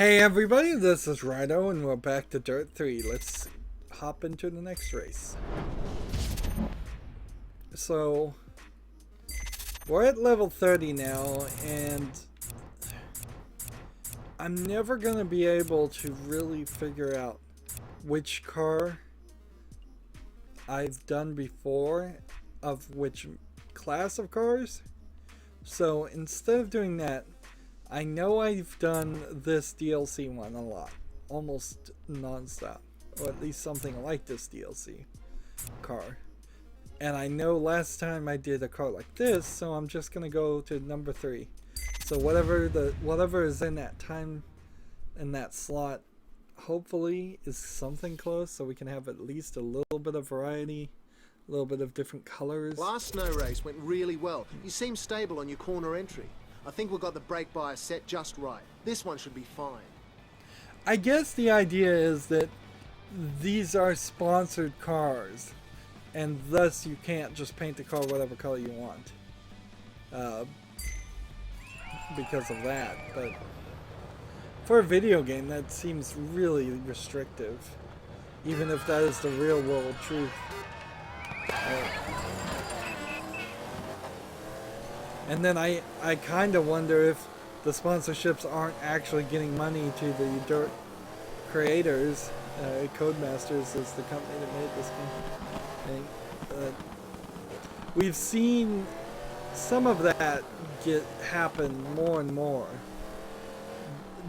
Hey everybody, this is Rydo and we're back to Dirt 3. Let's hop into the next race. So, we're at level 30 now and I'm never going to be able to really figure out which car I've done before of which class of cars. So instead of doing that, I know I've done this DLC one a lot, almost non-stop, or at least something like this DLC car. And I know last time I did a car like this, so I'm just gonna go to number 3. So whatever is in that time, in that slot, hopefully is something close, so we can have at least a little bit of variety, a little bit of different colors. Last snow race went really well. You seem stable on your corner entry. I think we've got the brake bias set just right. This one should be fine. I guess the idea is that these are sponsored cars, and thus you can't just paint the car whatever color you want because of that. But for a video game, that seems really restrictive, even if that is the real world truth. And then I kind of wonder if the sponsorships aren't actually getting money to the Dirt creators. Codemasters is the company that made this game. We've seen some of that happen more and more.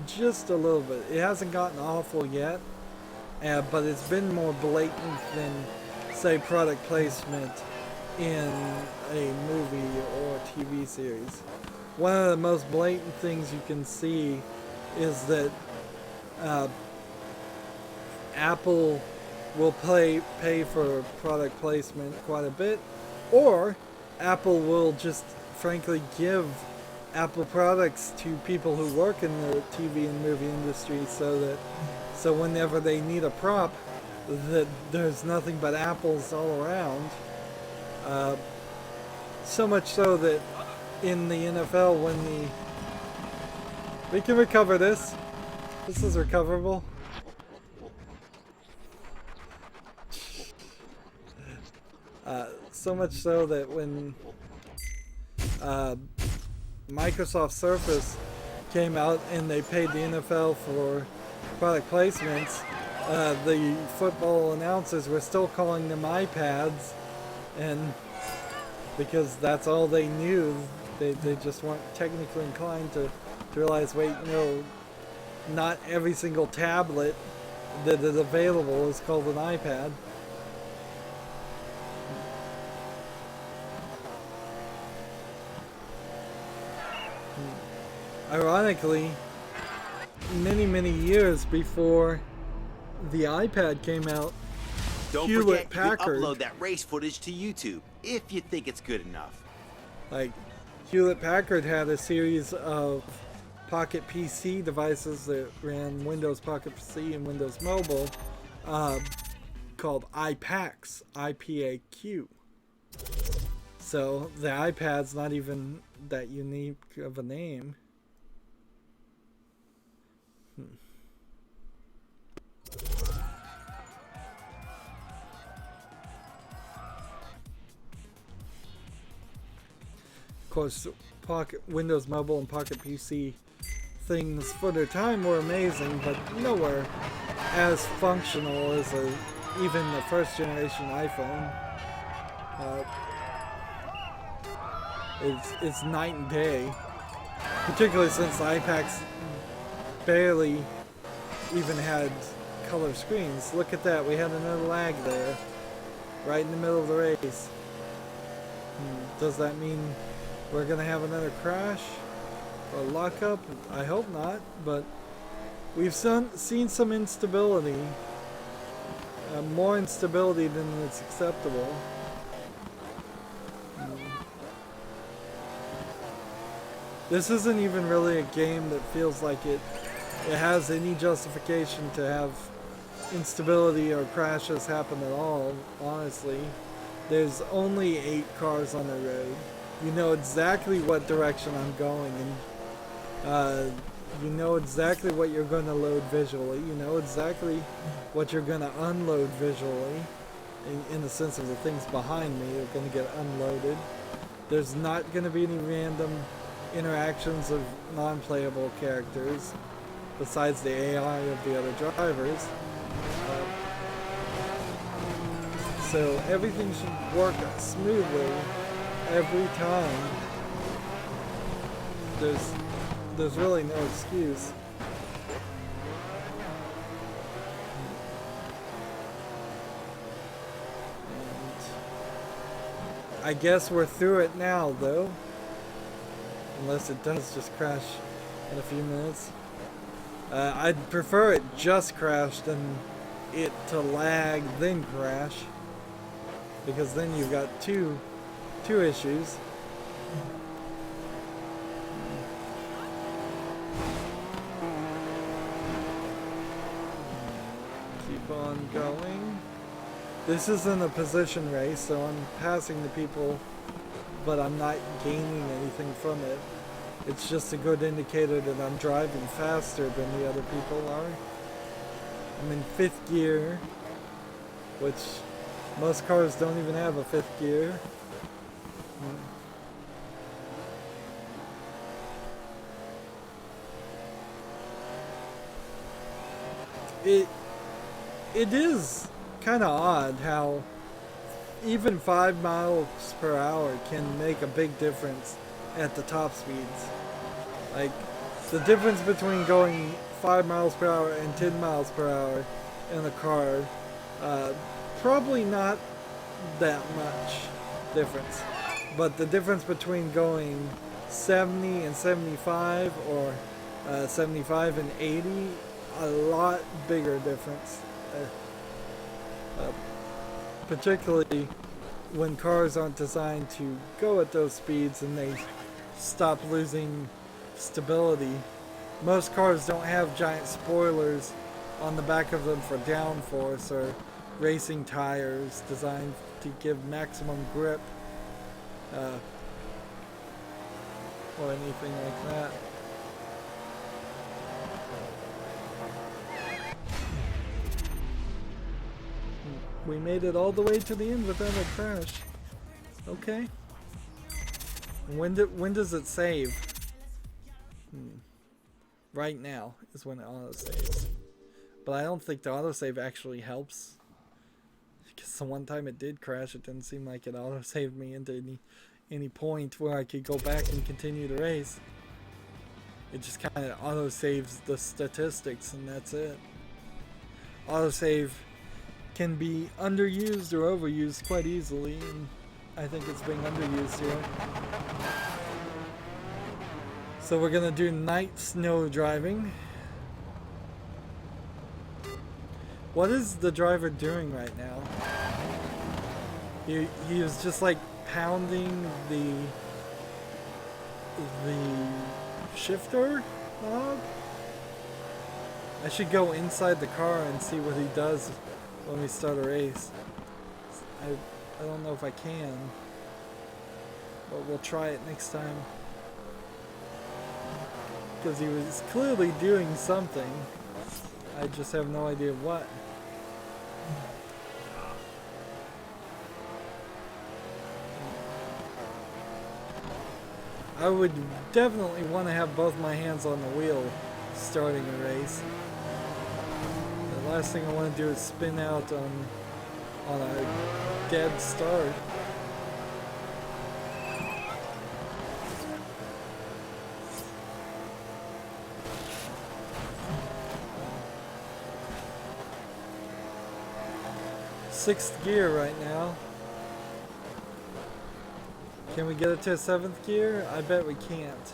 Just a little bit. It hasn't gotten awful yet, but it's been more blatant than, say, product placement in a movie or TV series. One of the most blatant things you can see is that Apple will pay for product placement quite a bit, or Apple will just frankly give Apple products to people who work in the TV and movie industry, so whenever they need a prop, that there's nothing but apples all around. So much so that in the NFL, we can recover this. This is recoverable. So much so that when Microsoft Surface came out and they paid the NFL for product placements, the football announcers were still calling them iPads, and because that's all they knew, they just weren't technically inclined to realize, wait, no, not every single tablet that is available is called an iPad. Ironically, many years before the iPad came out, Don't Hewlett forget, you Packard, can upload that race footage to YouTube if you think it's good enough. like Hewlett Packard had a series of Pocket PC devices that ran Windows Pocket PC and Windows Mobile, called iPAQs, IPAQ. So the iPad's not even that unique of a name. Of course, Windows Mobile and Pocket PC things for their time were amazing, but nowhere as functional as even the first generation iPhone. It's night and day, particularly since the iPads barely even had color screens. Look at that, we had another lag there, right in the middle of the race. Does that mean we're gonna have another crash or lockup? I hope not, but we've seen some instability, more instability than is acceptable. This isn't even really a game that feels like it has any justification to have instability or crashes happen at all, honestly. There's only 8 cars on the road. You know exactly what direction I'm going, and You know exactly what you're going to load visually. You know exactly what you're going to unload visually. In the sense of the things behind me are going to get unloaded. There's not going to be any random interactions of non-playable characters besides the AI of the other drivers. So everything should work smoothly every time. There's really no excuse. I guess we're through it now, though. Unless it does just crash in a few minutes. I'd prefer it just crash than it to lag, then crash. Because then you've got two issues. Keep on going. This isn't a position race, so I'm passing the people, but I'm not gaining anything from it. It's just a good indicator that I'm driving faster than the other people are. I'm in 5th gear, which most cars don't even have a 5th gear. It is kind of odd how even 5 miles per hour can make a big difference at the top speeds. Like, the difference between going 5 miles per hour and 10 miles per hour in a car, probably not that much difference. But the difference between going 70 and 75 or 75 and 80, a lot bigger difference. Particularly when cars aren't designed to go at those speeds and they stop losing stability. Most cars don't have giant spoilers on the back of them for downforce or racing tires designed to give maximum grip or anything like that. We made it all the way to the end without a crash. Okay. When does it save? Right now is when it auto-saves. But I don't think the autosave actually helps. Because the one time it did crash, it didn't seem like it auto-saved me into any point where I could go back and continue the race. It just kind of auto-saves the statistics and that's it. Autosave can be underused or overused quite easily, and I think it's being underused here. So we're gonna do night snow driving. What is the driver doing right now? He is just like pounding the shifter knob. I should go inside the car and see what he does when we start a race. I don't know if I can, but we'll try it next time. Because he was clearly doing something. I just have no idea what. I would definitely want to have both my hands on the wheel starting a race. The last thing I want to do is spin out on a dead start. Sixth gear right now. Can we get it to a 7th gear? I bet we can't.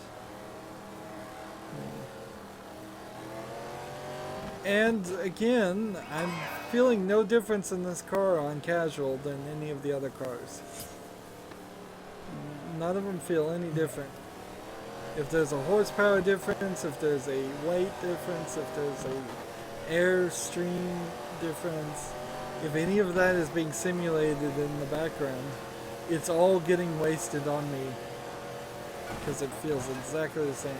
And again, I'm feeling no difference in this car on casual than any of the other cars. None of them feel any different. If there's a horsepower difference, if there's a weight difference, if there's a airstream difference, if any of that is being simulated in the background, it's all getting wasted on me because it feels exactly the same.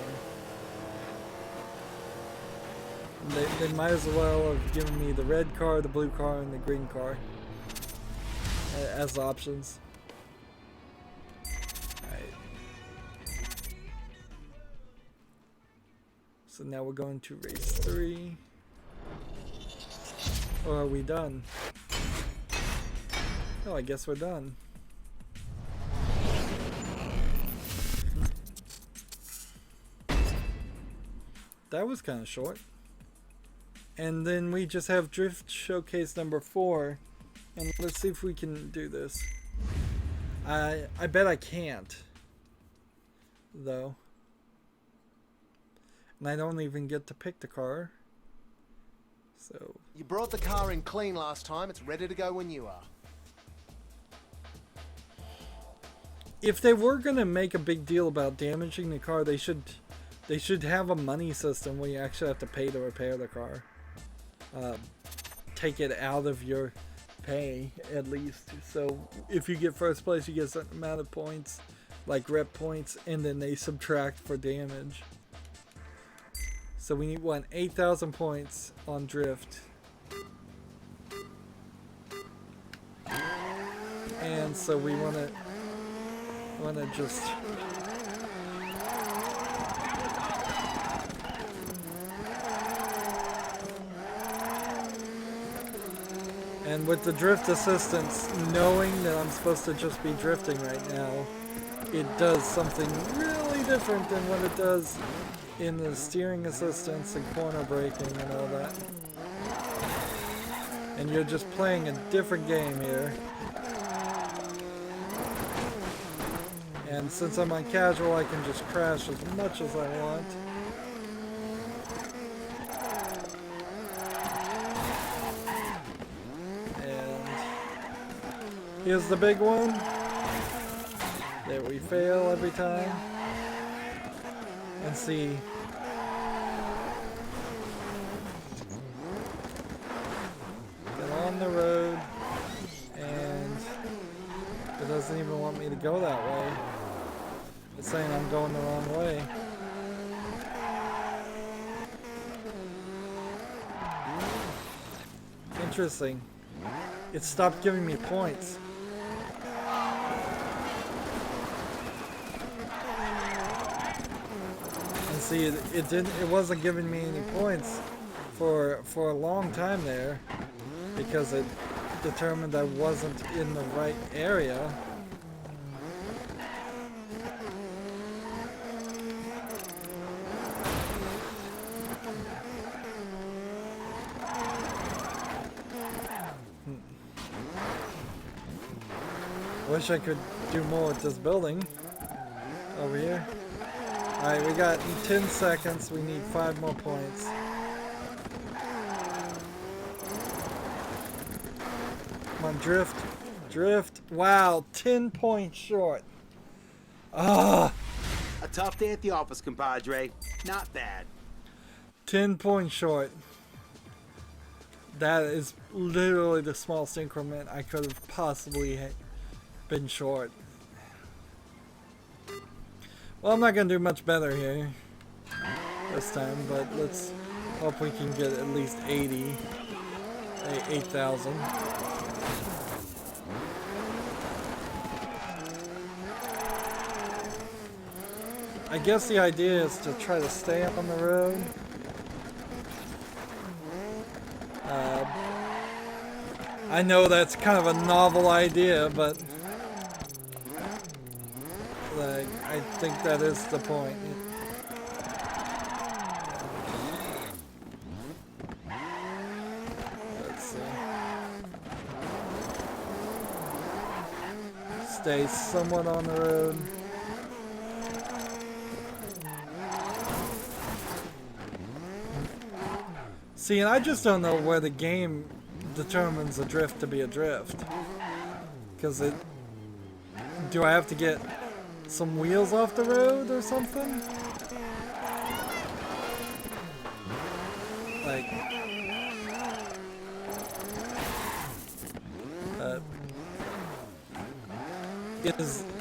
They might as well have given me the red car, the blue car, and the green car as options. Alright. So now we're going to race 3. Or are we done? Oh, I guess we're done. That was kind of short. And then we just have Drift Showcase number 4. And let's see if we can do this. I bet I can't. Though. And I don't even get to pick the car. So. You brought the car in clean last time. It's ready to go when you are. If they were going to make a big deal about damaging the car, they should have a money system where you actually have to pay to repair the car. Take it out of your pay, at least. So if you get first place, you get a certain amount of points, like rep points, and then they subtract for damage. So we need 8,000 points on drift. And so we want to just and with the drift assistance, knowing that I'm supposed to just be drifting right now, it does something really different than what it does in the steering assistance and corner braking and all that. And you're just playing a different game here. And since I'm on casual, I can just crash as much as I want. And here's the big one that we fail every time. And see, get on the road, and it doesn't even want me to go that way. It's saying I'm going the wrong way. Interesting. It stopped giving me points. And see, it wasn't giving me any points for a long time there, because it determined I wasn't in the right area. Wish I could do more with this building over here. Alright, we got 10 seconds. We need 5 more points. Come on, drift. Drift. Wow, 10 points short. Ah! A tough day at the office, compadre. Not bad. 10 points short. That is literally the smallest increment I could have possibly been short. Well, I'm not going to do much better here this time, but let's hope we can get at least 8,000. I guess the idea is to try to stay up on the road. I know that's kind of a novel idea, but like, I think that is the point. Let's see. Stay somewhat on the road. See, and I just don't know where the game determines a drift to be a drift. Because do I have to get some wheels off the road or something? Like,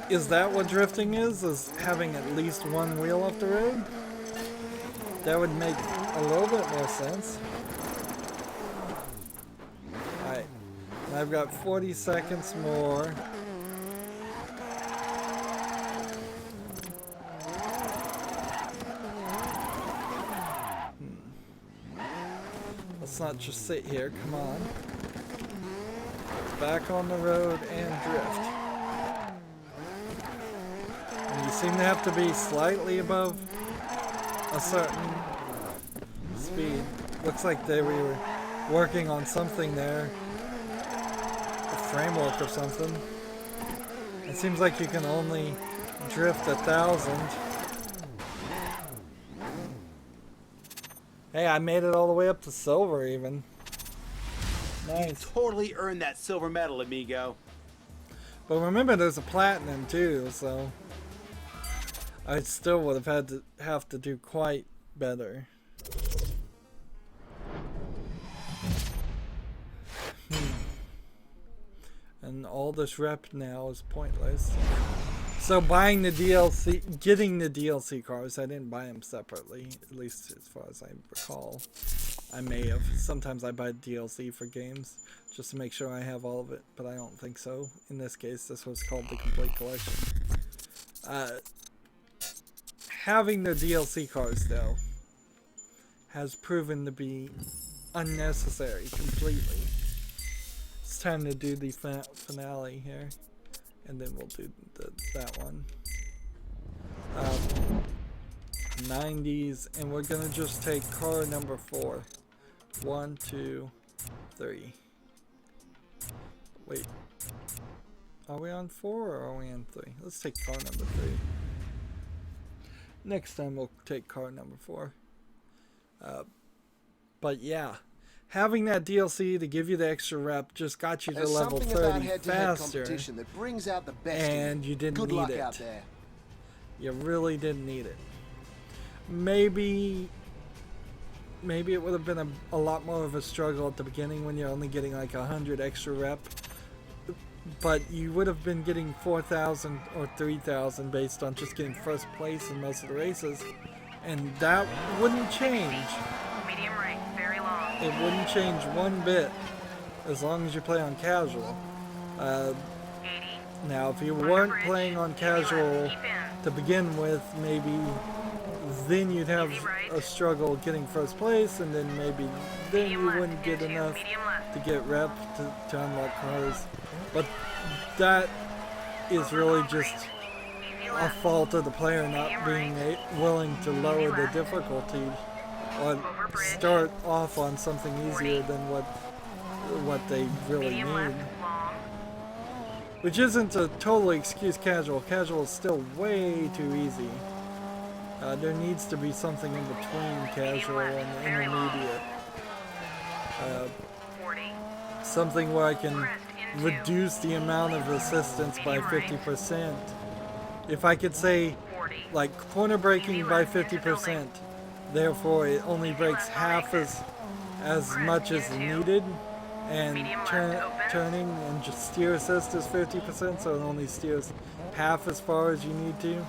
is that what drifting is? Is having at least one wheel off the road? That would make a little bit more sense. Alright. I've got 40 seconds more. Let's not just sit here, come on. Back on the road and drift. And you seem to have to be slightly above a certain speed. Looks like we were working on something there. A framework or something. It seems like you can only drift 1,000. Hey, I made it all the way up to silver even. Nice. You totally earned that silver medal, amigo. But remember, there's a platinum too, so I still would have to do quite better. And all this rep now is pointless. So buying the DLC, getting the DLC cars, I didn't buy them separately, at least as far as I recall. I may have. Sometimes I buy DLC for games just to make sure I have all of it, but I don't think so. In this case, this was called the Complete Collection. Having the DLC cars, though, has proven to be unnecessary completely. It's time to do the finale here, and then we'll do that one. 90s, and we're gonna just take car number 4. 1, 2, 3. Wait, are we on 4 or are we on 3? Let's take car number 3. Next time we'll take car number 4. But yeah, having that DLC to give you the extra rep just got you to level 30 faster, that brings out the best and you didn't Good need luck it. Out there. You really didn't need it. Maybe it would have been a lot more of a struggle at the beginning when you're only getting like 100 extra rep, but you would have been getting 4,000 or 3,000 based on just getting first place in most of the races, and that wouldn't change. Medium right, very long. It wouldn't change one bit as long as you play on casual. 80. Now, if you weren't playing on casual to begin with, maybe then you'd have a struggle getting first place, and then maybe then you wouldn't get enough to get rep to unlock cars. But that is really just a fault of the player not being willing to lower the difficulty or start off on something easier than what they really need. Which isn't to totally excuse casual. Casual is still way too easy. There needs to be something in between casual and the intermediate. Something where I can reduce the amount of assistance by 50%. If I could say, like, corner braking by 50%, therefore it only brakes half as much as needed, and turning and just steer assist is 50%, so it only steers half as far as you need to,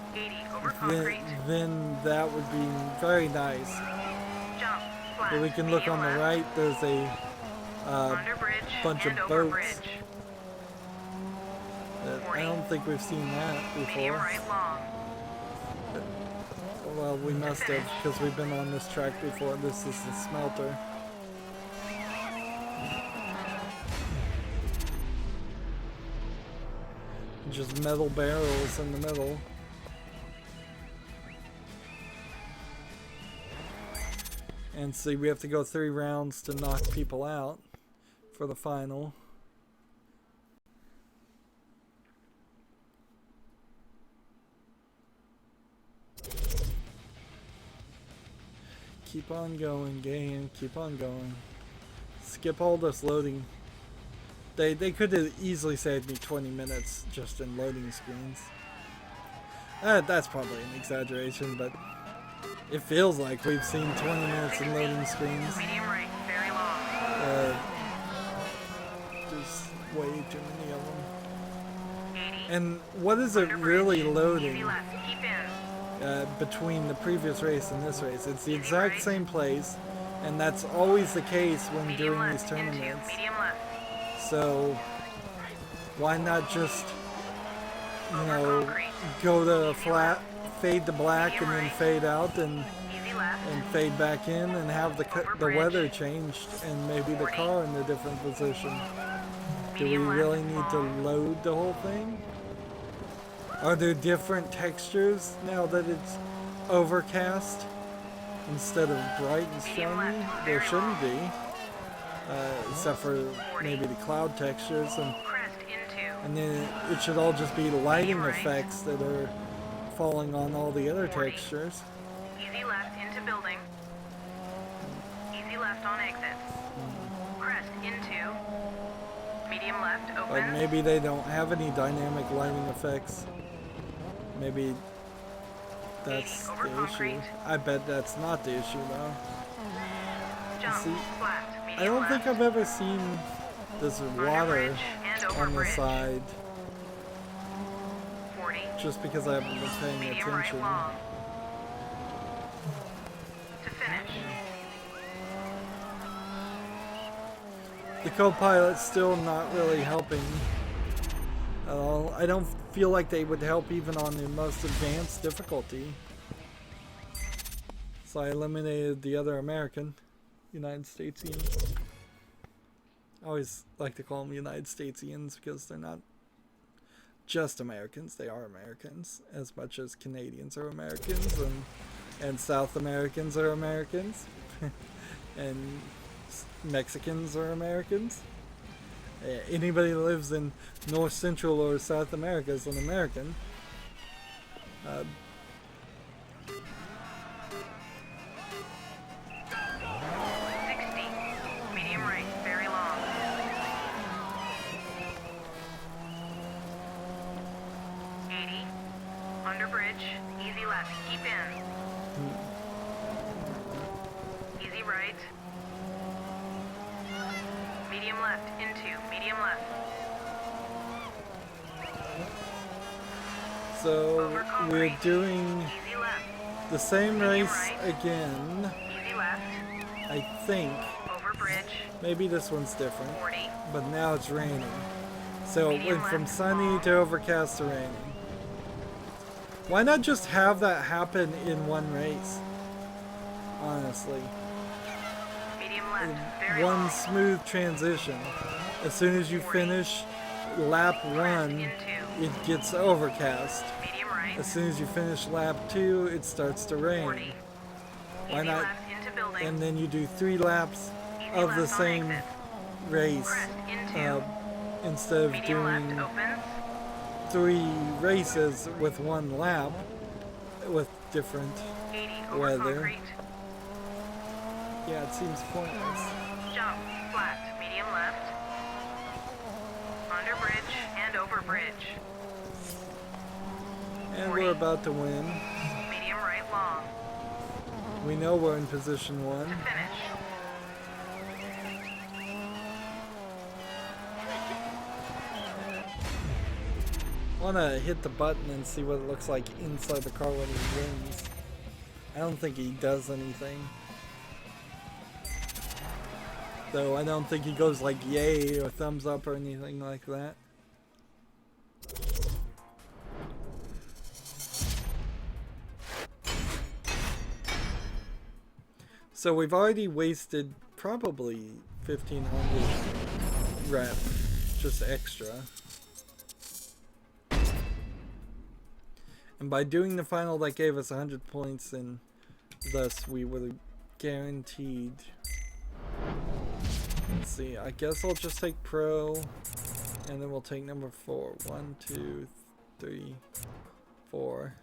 then that would be very nice. But we can look on the right, there's a bunch of boats. I don't think we've seen that before. Well, we must have, because we've been on this track before. This is the smelter. Just metal barrels in the middle. And see, we have to go 3 rounds to knock people out for the final. Keep on going, game. Keep on going. Skip all this loading. They could have easily saved me 20 minutes just in loading screens. That's probably an exaggeration, but it feels like we've seen 20 minutes in loading screens. There's way too many of them. And what is it really loading? between the previous race and this race. It's the exact same place, and that's always the case when doing these tournaments. Medium left. So why not just, you know, concrete. go to flat, fade to black, and then fade out and Easy left. fade back in and have the weather changed and maybe the car in a different position. Do we Medium really left, need to long. load the whole thing? Are there different textures now that it's overcast instead of bright and Medium shiny? left, There very shouldn't long. be, except for maybe the cloud textures, Crest into. and then it should all just be lighting right. effects that are falling on all the other 40. textures. Easy left into building. Easy left on exit. Crest into. Medium left But open. maybe they don't have any dynamic lighting effects. Maybe that's over the concrete. issue. I bet that's not the issue though. Jump. see, Flat. Medium I don't left. think I've ever seen this Under water bridge and over on the bridge. side 40. just because I haven't been paying Medium right attention. long. To finish. The co-pilot's still not really helping at all. I don't feel like they would help even on the most advanced difficulty. So I eliminated the other American, United Statesian. I always like to call them United Statesians because they're not just Americans, they are Americans, as much as Canadians are Americans and South Americans are Americans and Mexicans are Americans. Anybody that lives in North Central or South America is an American. 60. Medium right. Very long. 80. Under bridge. Easy left. Keep in. Easy right. Medium left. Into. Medium left. So Over we're concrete. doing Easy left. the same Medium race right. again, Easy left. I think. Over bridge. Maybe this one's different, 40. but now it's raining. So it Medium went from left, sunny long. to overcast to raining. Why not just have that happen in one race? Honestly. Medium left. Very One long. smooth transition. As soon as you 40. finish lap Crest 1, into. it gets overcast. Medium right. As soon as you finish lap 2, it starts to 40. rain. Why Easy not? left into building. And then you do 3 laps Easy of the left on same exit. race Crest into. instead of Medium left doing opens. 3 races with 1 lap with different 80 over weather. concrete. Yeah, it seems pointless. Jump. Flat. Medium left. Under bridge and over bridge. And 40. we're about to win. Medium right long. We know we're in position 1. To finish. I want to hit the button and see what it looks like inside the car when he wins. I don't think he does anything. Though I don't think he goes like yay or thumbs up or anything like that. So we've already wasted probably 1,500 rep, just extra. And by doing the final, that gave us 100 points, and thus we would have guaranteed. Let's see, I guess I'll just take pro, and then we'll take number 4. 1, 2, 3, 4.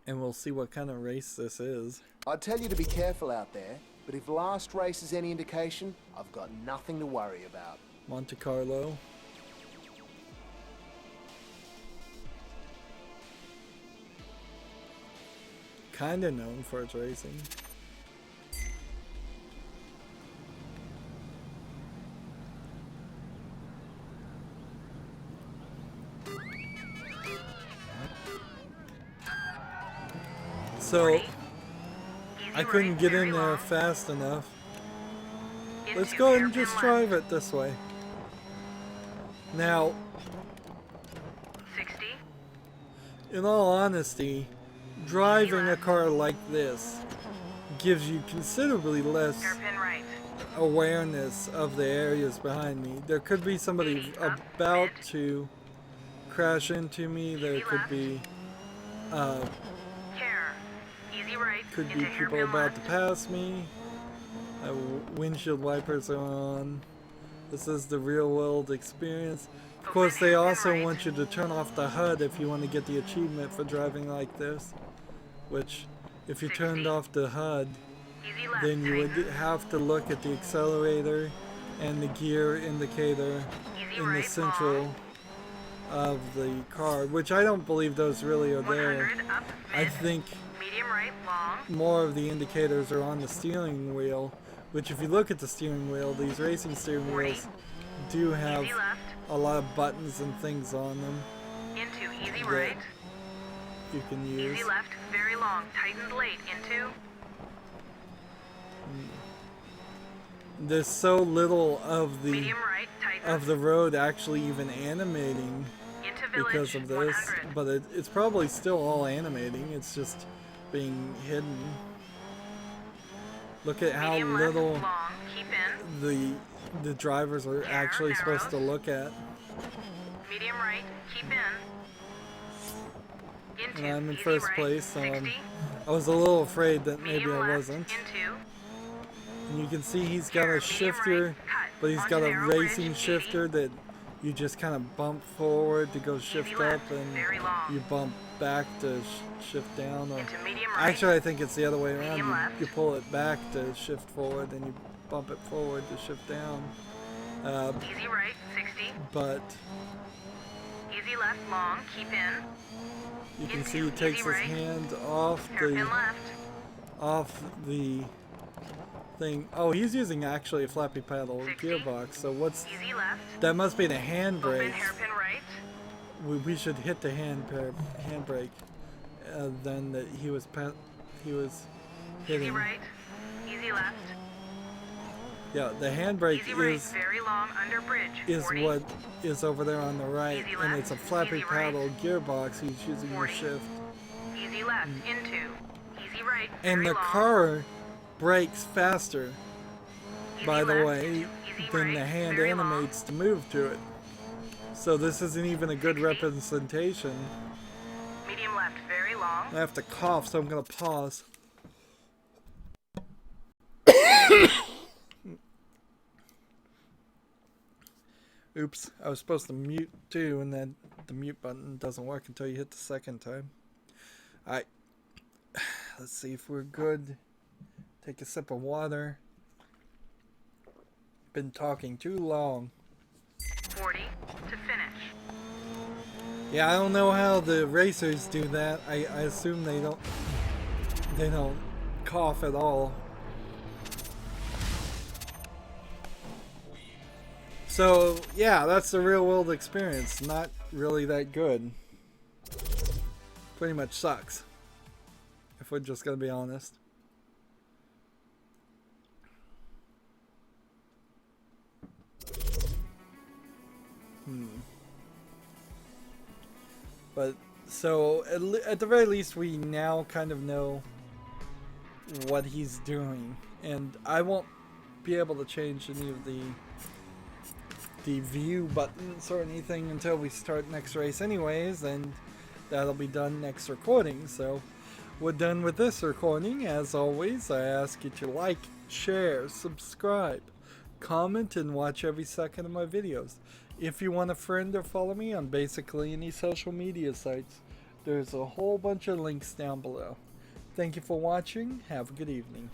And we'll see what kind of race this is. I'd tell you to be careful out there, but if last race is any indication, I've got nothing to worry about. Monte Carlo. Kinda known for its racing. So 40. Easy I couldn't right, get very in there long. fast enough. Let's Into go ahead and hairpin just left. drive it this way. Now, 60. in all honesty, driving a car like this gives you considerably less Hairpin right. awareness of the areas behind me. There could be somebody 80 up, about mid. to crash into me. There Easy could left. be Care. Easy right. could into be people hairpin about left. to pass me. Windshield wipers are on. This is the real world experience. Of course, they hairpin also right. want you to turn off the HUD if you want to get the achievement for driving like this. Which, if you 60. turned off the HUD, Easy left. then you would tighten. have to look at the accelerator and the gear indicator Easy in the right, central long. of the car, which I don't believe those really are there. 100 up, I mid. think Medium right, long. more of the indicators are on the steering wheel, which if you look at the steering wheel, these racing steering 40. wheels do have Easy left. a lot of buttons and things on them Into easy that right. you can use. Easy left, very long. Tightened late. Into. There's so little of the Medium right. Tighten. the road actually even animating Into village. because of this, 100. but it's probably still all animating. It's just being hidden. Look at how Medium little left, long. Keep in. the drivers are actually supposed to look at. Medium right. Keep in. Into. And I'm in easy first right. place, 60. I was a little afraid that maybe Medium I left. wasn't. Into. And you can see he's got a Medium shifter, right, cut. but he's Onto got a narrow racing bridge, 80. shifter that you just kind of bump forward to go shift Easy up, left, and very long. you bump back to shift down. Or Into medium right. actually, I think it's the other way around. Medium left. You pull it back to shift forward, and you bump it forward to shift down. Easy right. 60. But Easy left. Long. Keep in. you can Into see he takes easy his right. hand off Hairpin the left. thing. Oh, he's using actually a flappy paddle 60. gearbox. So Easy left. that must be the Open handbrake. hairpin right. We should hit the handbrake. Then that he was Easy hitting. right. Easy left. Yeah, the handbrake Easy right. is Very long under bridge. 40. what is over there on the right, Easy and left, it's a flappy easy right. paddle gearbox. He's using the 40. shift, Easy left. Into. Easy right. and very the long. car brakes faster, Easy by the left, way, into easy than right, the hand very long. animates to move to it. So this isn't even a good 60. representation. Medium left. Very long. I have to cough, so I'm gonna pause. Oops, I was supposed to mute too, and then the mute button doesn't work until you hit the second time. Alright, let's see if we're good. Take a sip of water. Been talking too long. 40 to finish. Yeah, I don't know how the racers do that. I assume they don't cough at all. So, yeah, that's the real world experience. Not really that good. Pretty much sucks. If we're just gonna be honest. But, so, at the very least, we now kind of know what he's doing. And I won't be able to change any of the view buttons or anything until we start next race anyways, and that'll be done next recording. So we're done with this recording. As always, I ask you to like, share, subscribe, comment, and watch every second of my videos. If you want a friend or follow me on basically any social media sites, there's a whole bunch of links down below. Thank you for watching. Have a good evening.